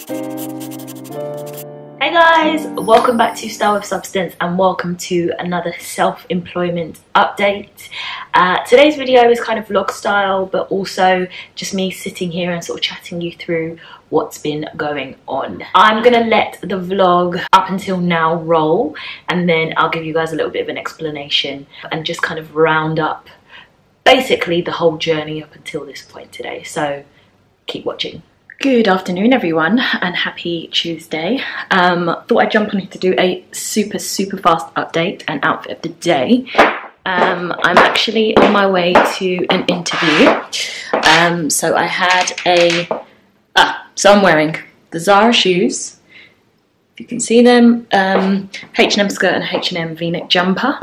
Hey guys, welcome back to Style with Substance and welcome to another self-employment update. Today's video is kind of vlog style, but also just me sitting here and sort of chatting you through what's been going on. I'm gonna let the vlog up until now roll, and then I'll give you guys a little bit of an explanation and just kind of round up basically the whole journey up until this point today. So keep watching. Good afternoon everyone and happy Tuesday. Thought I'd jump on here to do a super fast update and outfit of the day. I'm actually on my way to an interview. So I had so I'm wearing the Zara shoes, if you can see them, H&M skirt and H&M v-neck jumper,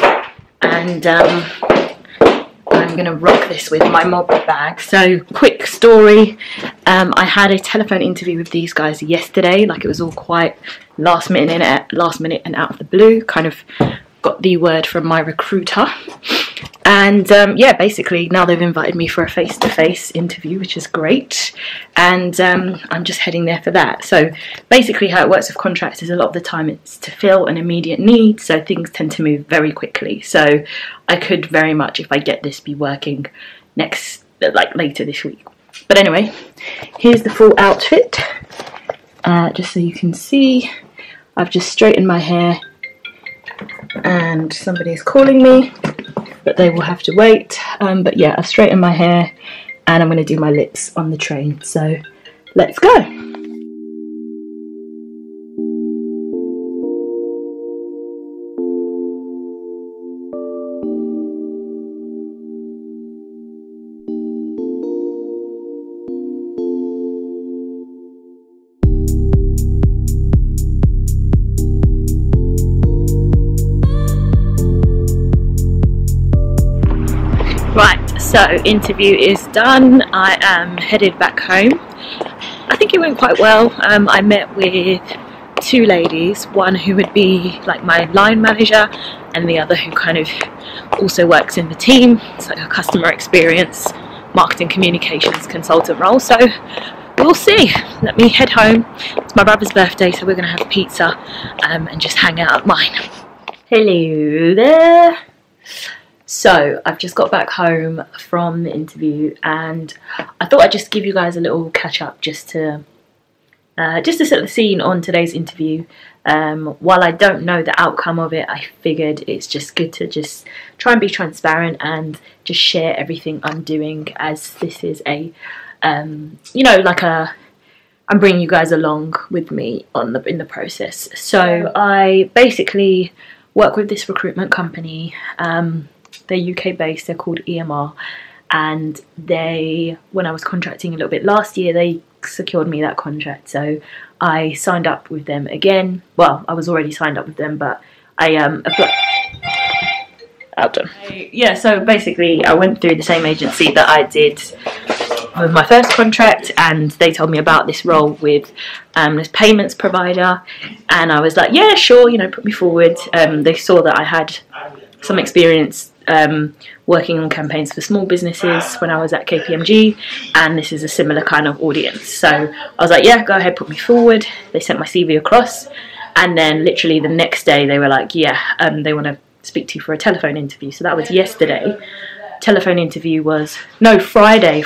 and I'm gonna rock this with my Marlboro bag. So quick story, I had a telephone interview with these guys yesterday. Like, it was all quite last minute and out of the blue. Kind of got the word from my recruiter, and yeah, basically now they've invited me for a face-to-face interview, which is great, and I'm just heading there for that. So basically how it works with contracts is a lot of the time it's to fill an immediate need, so things tend to move very quickly. So I could very much, if I get this, be working later this week. But anyway, here's the full outfit, just so you can see. I've just straightened my hair and somebody is calling me, but they will have to wait. But yeah, I've straightened my hair and I'm going to do my lips on the train. So let's go. Right, so interview is done. I am headed back home. I think it went quite well. I met with two ladies, one who would be like my line manager and the other who kind of also works in the team. It's like a customer experience, marketing communications consultant role. So we'll see. Let me head home. It's my brother's birthday, so we're going to have pizza and just hang out at mine. Hello there. So I've just got back home from the interview, and I thought I'd just give you guys a little catch up just to set the scene on today's interview. While I don't know the outcome of it, I figured it's just good to just try and be transparent and just share everything I'm doing, as this is a I'm bringing you guys along with me in the process. So I basically work with this recruitment company. They're UK based, they're called EMR, and when I was contracting a little bit last year, they secured me that contract, so I signed up with them again. Well, I was already signed up with them, but I applied. Yeah, so basically I went through the same agency that I did with my first contract, and they told me about this role with this payments provider, and I was like, yeah, sure, put me forward. They saw that I had some experience working on campaigns for small businesses when I was at KPMG, and this is a similar kind of audience. So I was like, yeah, go ahead, put me forward. They sent my CV across, and then literally the next day they were like, yeah, they want to speak to you for a telephone interview. So that was yesterday. Telephone interview was Friday.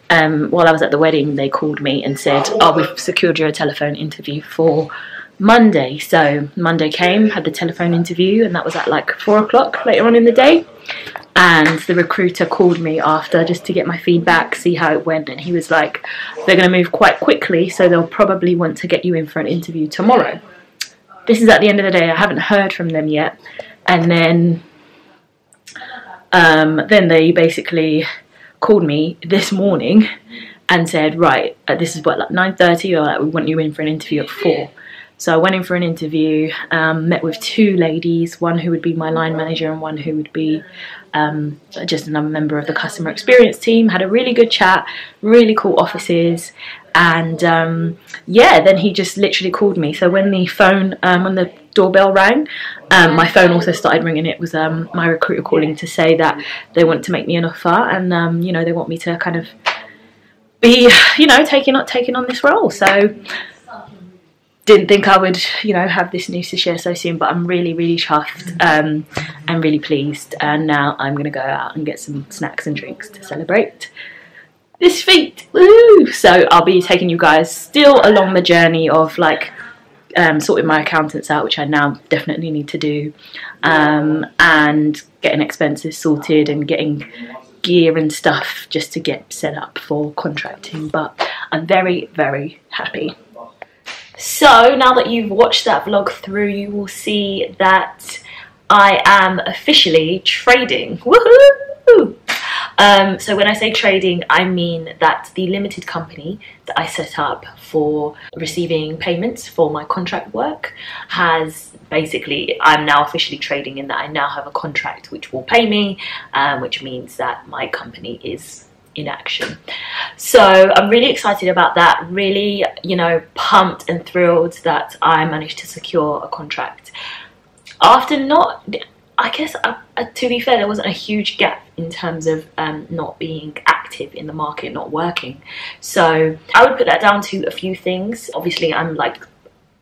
While I was at the wedding, they called me and said, oh, we've secured you a telephone interview for Monday. So Monday came, had the telephone interview, and that was at like 4 o'clock later on in the day. And the recruiter called me after just to get my feedback, see how it went, and he was like, they're going to move quite quickly, so they'll probably want to get you in for an interview tomorrow. This is at the end of the day. I haven't heard from them yet. And then they basically called me this morning and said, right, this is what, like 9:30, or like, we want you in for an interview at 4. So I went in for an interview, met with two ladies, one who would be my line manager and one who would be just another member of the customer experience team. Had a really good chat, really cool offices, and yeah, then he just literally called me. So when the phone, when the doorbell rang, my phone also started ringing. It was my recruiter calling to say that they want to make me an offer, and you know, they want me to kind of be, you know, taking on this role. So didn't think I would, you know, have this news to share so soon, but I'm really, really chuffed and really pleased. And now I'm going to go out and get some snacks and drinks to celebrate this feat. Woo! So I'll be taking you guys still along the journey of like sorting my accountants out, which I now definitely need to do, and getting expenses sorted and getting gear and stuff just to get set up for contracting. But I'm very, very happy. So now that you've watched that vlog through, you will see that I am officially trading. Woohoo! So when I say trading, I mean that the limited company that I set up for receiving payments for my contract work has basically, I'm now officially trading in that I now have a contract which will pay me, which means that my company is in action. So I'm really excited about that, really, you know, pumped and thrilled that I managed to secure a contract after not, I guess, to be fair, there wasn't a huge gap in terms of not being active in the market, not working. So I would put that down to a few things. Obviously, I'm like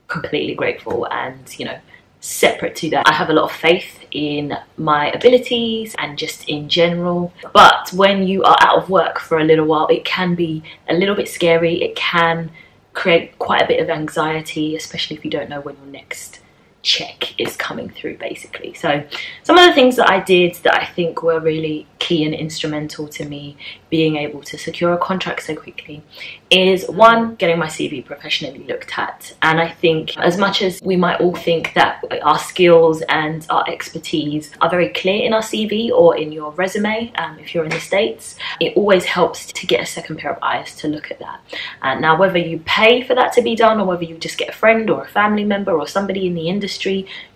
completely grateful, and, you know, separate to that, I have a lot of faith in my abilities and just in general. But when you are out of work for a little while, it can be a little bit scary. It can create quite a bit of anxiety, especially if you don't know when your next check is coming through, basically. So some of the things that I did that I think were really key and instrumental to me being able to secure a contract so quickly is, one, getting my CV professionally looked at. And I think as much as we might all think that our skills and our expertise are very clear in our CV or in your resume, if you're in the States, it always helps to get a second pair of eyes to look at that. And now, whether you pay for that to be done or whether you just get a friend or a family member or somebody in the industry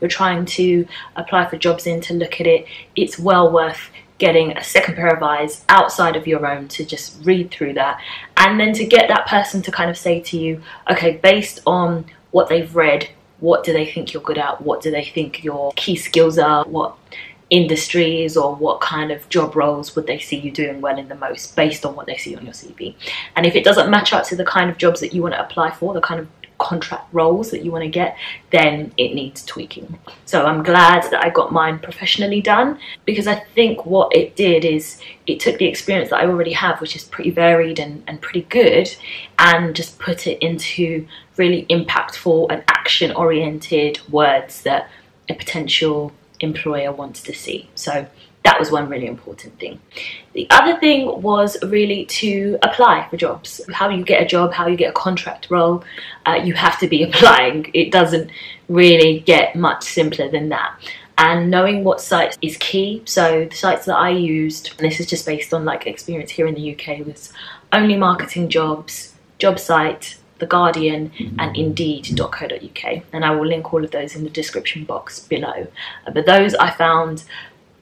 you're trying to apply for jobs in to look at it, it's well worth getting a second pair of eyes outside of your own to just read through that, and then to get that person to kind of say to you, okay, based on what they've read, what do they think you're good at, what do they think your key skills are, what industries or what kind of job roles would they see you doing well in the most based on what they see on your CV. And if it doesn't match up to the kind of jobs that you want to apply for, the kind of contract roles that you want to get, then it needs tweaking. So I'm glad that I got mine professionally done, because I think what it did is it took the experience that I already have, which is pretty varied and pretty good, and just put it into really impactful and action-oriented words that a potential employer wants to see. So that was one really important thing. The other thing was really to apply for jobs. How you get a job, how you get a contract role, you have to be applying. It doesn't really get much simpler than that. And knowing what sites is key. So the sites that I used, and this is just based on like experience here in the UK, was Only Marketing Jobs, JobSite, The Guardian, and Indeed.co.uk. And I will link all of those in the description box below. But those I found,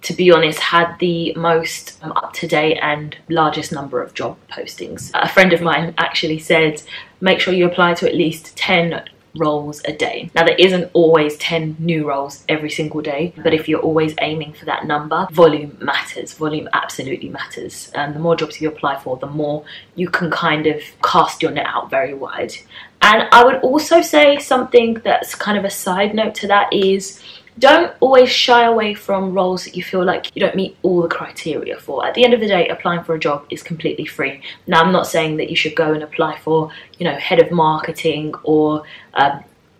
to be honest, had the most up-to-date and largest number of job postings. A friend of mine actually said, make sure you apply to at least 10 roles a day. Now, there isn't always 10 new roles every single day, but if you're always aiming for that number, volume matters. Volume absolutely matters. And the more jobs you apply for, the more you can kind of cast your net out very wide. And I would also say something that's kind of a side note to that is, don't always shy away from roles that you feel like you don't meet all the criteria for. At the end of the day, applying for a job is completely free. Now, I'm not saying that you should go and apply for, you know, head of marketing or,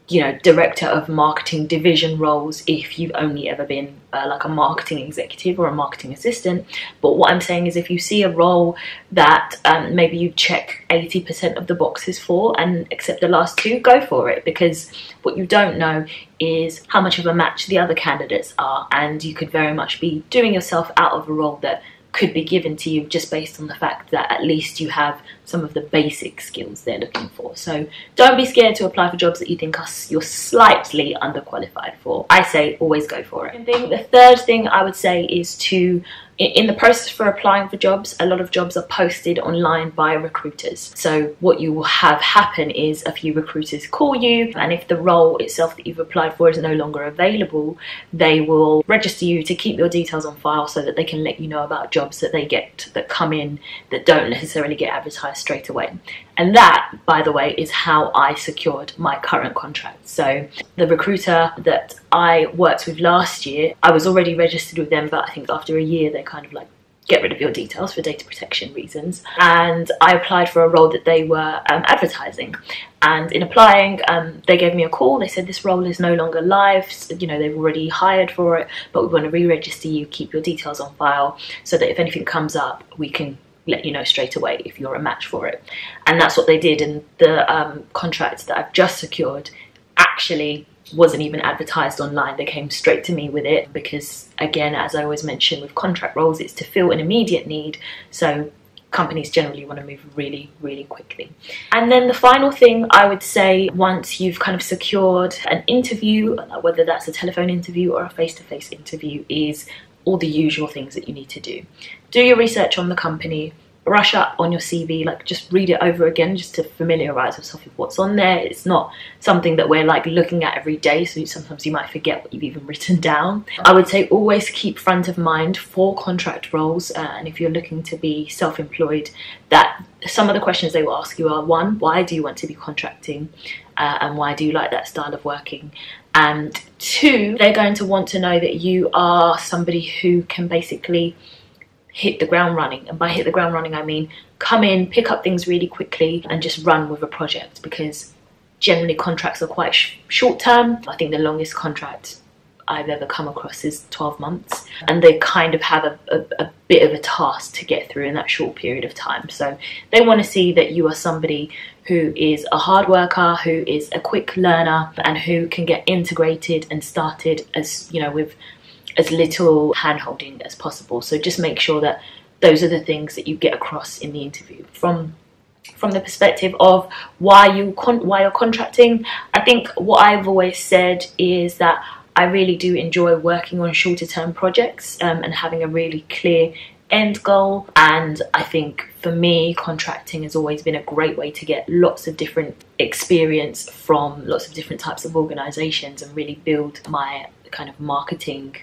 you know, director of marketing division roles if you've only ever been like a marketing executive or a marketing assistant. But what I'm saying is, if you see a role that maybe you check 80% of the boxes for and accept the last 2, go for it, because what you don't know is how much of a match the other candidates are, and you could very much be doing yourself out of a role that could be given to you just based on the fact that at least you have some of the basic skills they're looking for. So don't be scared to apply for jobs that you think you're slightly underqualified for. I say always go for it. The third thing I would say is to in the process for applying for jobs, a lot of jobs are posted online by recruiters. So what you will have happen is a few recruiters call you, and if the role itself that you've applied for is no longer available, they will register you to keep your details on file so that they can let you know about jobs that they get that come in that don't necessarily get advertised straight away. And that, by the way, is how I secured my current contract. So the recruiter that I worked with last year, I was already registered with them, but I think after a year they kind of like get rid of your details for data protection reasons. And I applied for a role that they were advertising. And in applying, they gave me a call. They said this role is no longer live. You know, they've already hired for it, but we want to re-register you, keep your details on file so that if anything comes up, we can let you know straight away if you're a match for it. And that's what they did. And the contract that I've just secured actually wasn't even advertised online. They came straight to me with it because, again, as I always mention with contract roles, it's to fill an immediate need. So companies generally want to move really, really quickly. And then the final thing I would say, once you've kind of secured an interview, whether that's a telephone interview or a face-to-face interview, is all the usual things that you need to do. Do your research on the company, brush up on your CV, like just read it over again just to familiarise yourself with what's on there. It's not something that we're like looking at every day, so sometimes you might forget what you've even written down. I would say always keep front of mind for contract roles, and if you're looking to be self-employed, that some of the questions they will ask you are: one, why do you want to be contracting? And why do you like that style of working? And two, they're going to want to know that you are somebody who can basically hit the ground running. And by hit the ground running, I mean come in, pick up things really quickly and just run with a project, because generally contracts are quite short term. I think the longest contract I've ever come across is 12 months, and they kind of have a bit of a task to get through in that short period of time. So they want to see that you are somebody who is a hard worker, who is a quick learner, and who can get integrated and started as, you know, with as little hand-holding as possible. So just make sure that those are the things that you get across in the interview. From the perspective of why you're contracting, I think what I've always said is that I really do enjoy working on shorter term projects and having a really clear end goal. And I think for me, contracting has always been a great way to get lots of different experience from lots of different types of organisations and really build my kind of marketing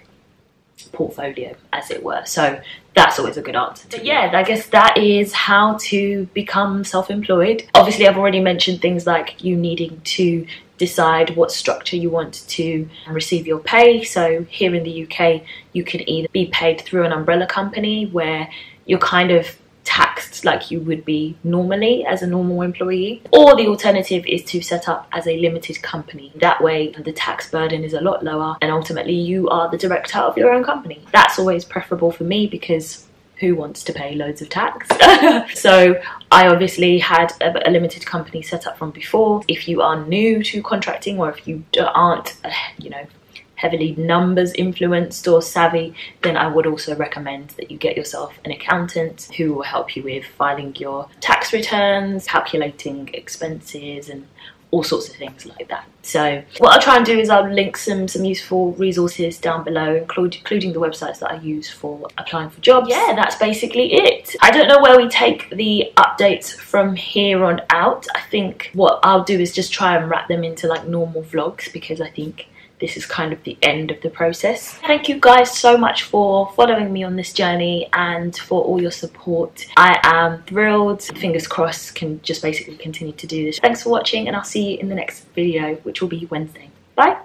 portfolio, as it were. So that's always a good answer. But yeah, I guess that is how to become self-employed. Obviously, I've already mentioned things like you needing to decide what structure you want to receive your pay. So here in the UK, you can either be paid through an umbrella company where you're kind of taxed like you would be normally as a normal employee, or the alternative is to set up as a limited company. That way the tax burden is a lot lower and ultimately you are the director of your own company. That's always preferable for me because who wants to pay loads of tax? So I obviously had a limited company set up from before. If you are new to contracting, or if you aren't, you know, heavily numbers influenced or savvy, then I would also recommend that you get yourself an accountant who will help you with filing your tax returns, calculating expenses, and all sorts of things like that. So what I'll try and do is I'll link some useful resources down below, including the websites that I use for applying for jobs. Yeah, that's basically it. I don't know where we take the updates from here on out. I think what I'll do is just try and wrap them into like normal vlogs, because I think this is kind of the end of the process. Thank you guys so much for following me on this journey and for all your support. I am thrilled. Fingers crossed, can just basically continue to do this. Thanks for watching, and I'll see you in the next video, which will be Wednesday. Bye.